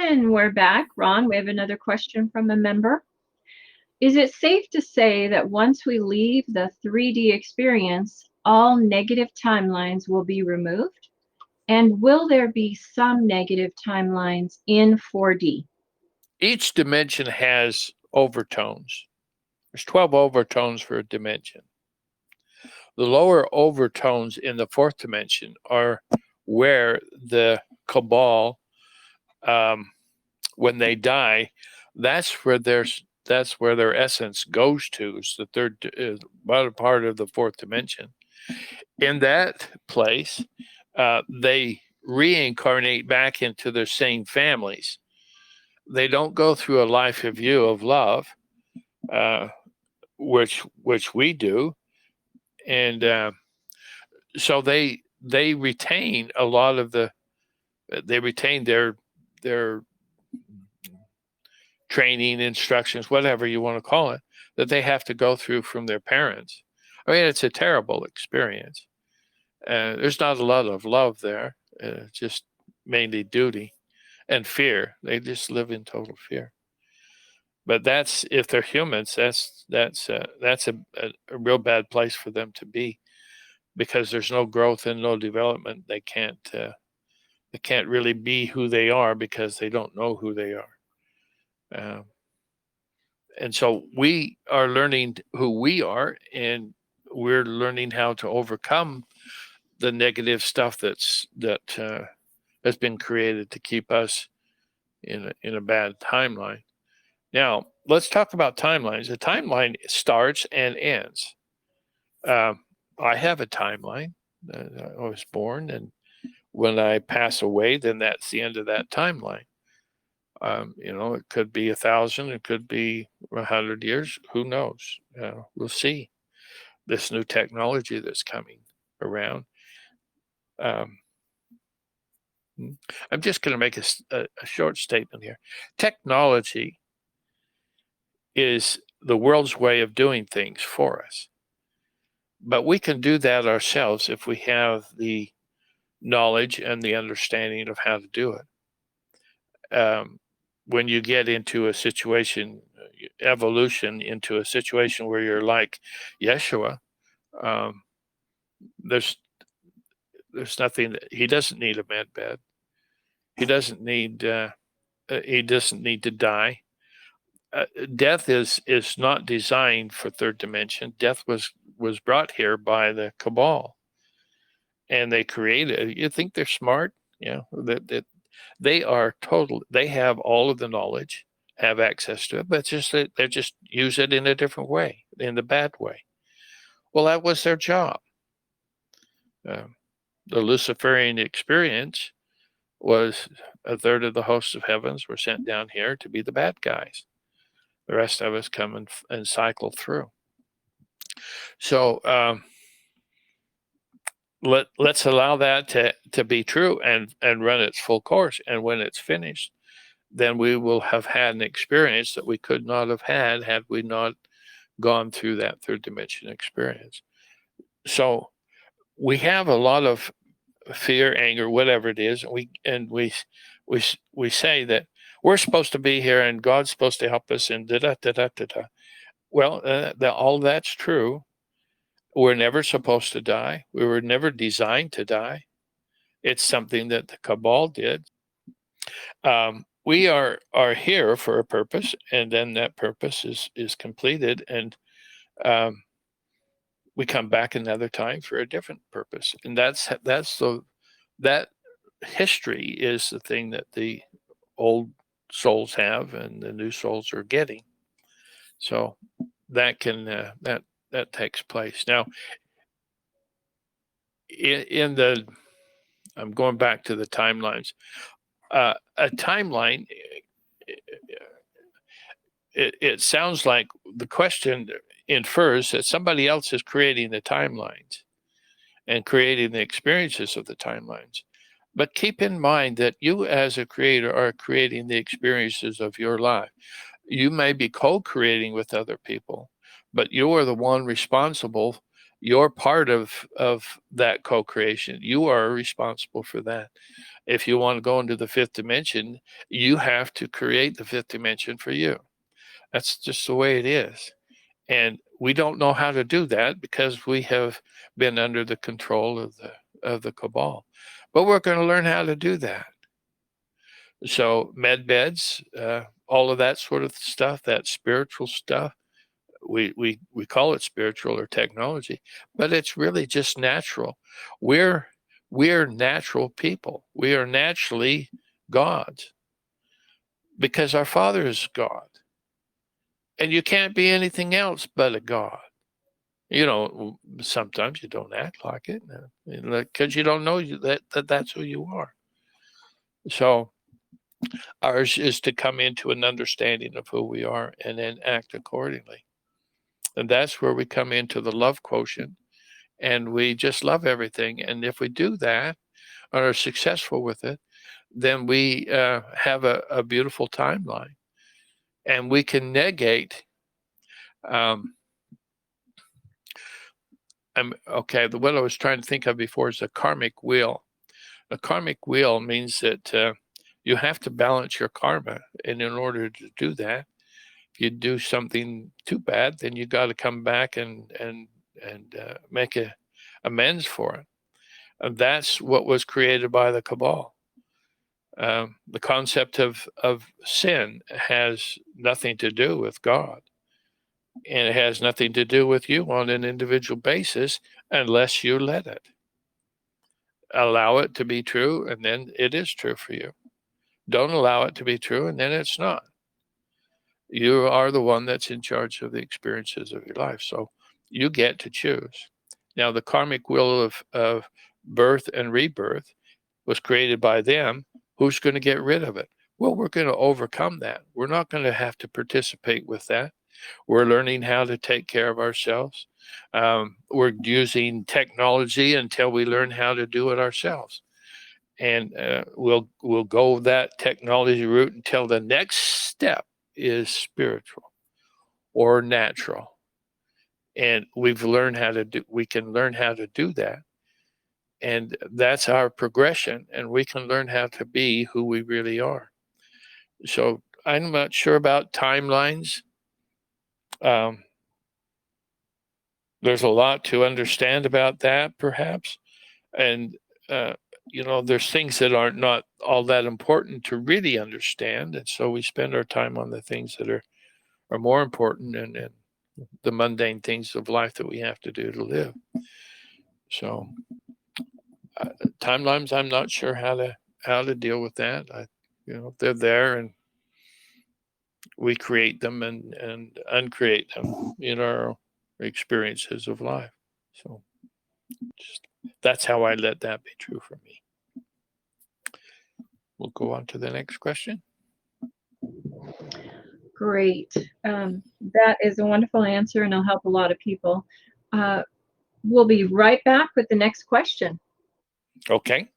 And we're back. Ron, we have another question from a member. Is it safe to say that once we leave the 3D experience, all negative timelines will be removed? And will there be some negative timelines in 4D? Each dimension has overtones. There's 12 overtones for a dimension. The lower overtones in the fourth dimension are where the Cabal, when they die, that's where their essence goes to. It's the third part of the fourth dimension. In that place, they reincarnate back into their same families. They don't go through a life review of love, which we do, and so they retain a lot of they retain their training, instructions, whatever you want to call it, that they have to go through from their parents. I mean, it's a terrible experience. There's not a lot of love there, just mainly duty and fear. They just live in total fear. But that's, if they're humans, that's a real bad place for them to be, because there's no growth and no development. They can't really be who they are because they don't know who they are. And so we are learning who we are, and we're learning how to overcome the negative stuff that has been created to keep us in a bad timeline. Now, let's talk about timelines. A timeline starts and ends. I have a timeline. I was born, and when I pass away, then that's the end of that timeline. It could be 1,000, it could be 100 years. Who knows? We'll see. This new technology that's coming around. I'm just going to make a short statement here. Technology is the world's way of doing things for us. But we can do that ourselves if we have the knowledge and the understanding of how to do it. When you get into a situation, evolution into a situation where you're like Yeshua, there's nothing that he doesn't need a med bed. He doesn't need to die. Death is not designed for third dimension. Death was brought here by the Cabal, and they created. You think they're smart? Yeah, that they are total. They have all of the knowledge, have access to it, but it's just that they just use it in a different way, in the bad way. Well, that was their job. The Luciferian experience was a third of the hosts of heavens were sent down here to be the bad guys. The rest of us come and cycle through. So let's allow that to be true and run its full course. And when it's finished, then we will have had an experience that we could not have had we not gone through that third dimension experience. So we have a lot of fear, anger, whatever it is, and we say that we're supposed to be here and God's supposed to help us and da da da da da da. Well, all that's true. We're never supposed to die. We were never designed to die. It's something that the Cabal did. We are here for a purpose, and then that purpose is completed, and we come back another time for a different purpose. And that history is the thing that the old souls have and the new souls are getting. So that can that takes place now. I'm going back to the timelines. A timeline. It sounds like the question infers that somebody else is creating the timelines and creating the experiences of the timelines. But keep in mind that you as a creator are creating the experiences of your life. You may be co-creating with other people, but you are the one responsible. You're part of that co-creation. You are responsible for that. If you want to go into the fifth dimension, you have to create the fifth dimension for you. That's just the way it is. And we don't know how to do that because we have been under the control of the cabal. But we're going to learn how to do that. So med beds, all of that sort of stuff, that spiritual stuff, we call it spiritual or technology, but it's really just natural. We're natural people. We are naturally gods because our Father is God. And you can't be anything else but a God. You know, sometimes you don't act like it because you don't know that's who you are. So ours is to come into an understanding of who we are and then act accordingly. And that's where we come into the love quotient, and we just love everything. And if we do that and are successful with it, then we have a beautiful timeline, and we can negate. What I was trying to think of before is a karmic wheel. A karmic wheel means that you have to balance your karma, and in order to do that, if you do something too bad, then you got to come back and make amends for it. And that's what was created by the cabal. The concept of sin has nothing to do with God, and it has nothing to do with you on an individual basis unless you let it. Allow it to be true, and then it is true for you. Don't allow it to be true, and then it's not. You are the one that's in charge of the experiences of your life. So you get to choose. Now, the karmic wheel of birth and rebirth was created by them. Who's going to get rid of it? Well, we're going to overcome that. We're not going to have to participate with that. We're learning how to take care of ourselves. We're using technology until we learn how to do it ourselves. And we'll go that technology route until the next step is spiritual or natural. And we can learn how to do that. And that's our progression. And we can learn how to be who we really are. So I'm not sure about timelines. There's a lot to understand about that, perhaps. And, there's things that are not all that important to really understand. And so we spend our time on the things that are more important and the mundane things of life that we have to do to live. So timelines, I'm not sure how to deal with that. They're there, and we create them and uncreate them in our experiences of life. So that's how I let that be true for me. We'll go on to the next question. Great. That is a wonderful answer, and it'll help a lot of people. We'll be right back with the next question. Okay.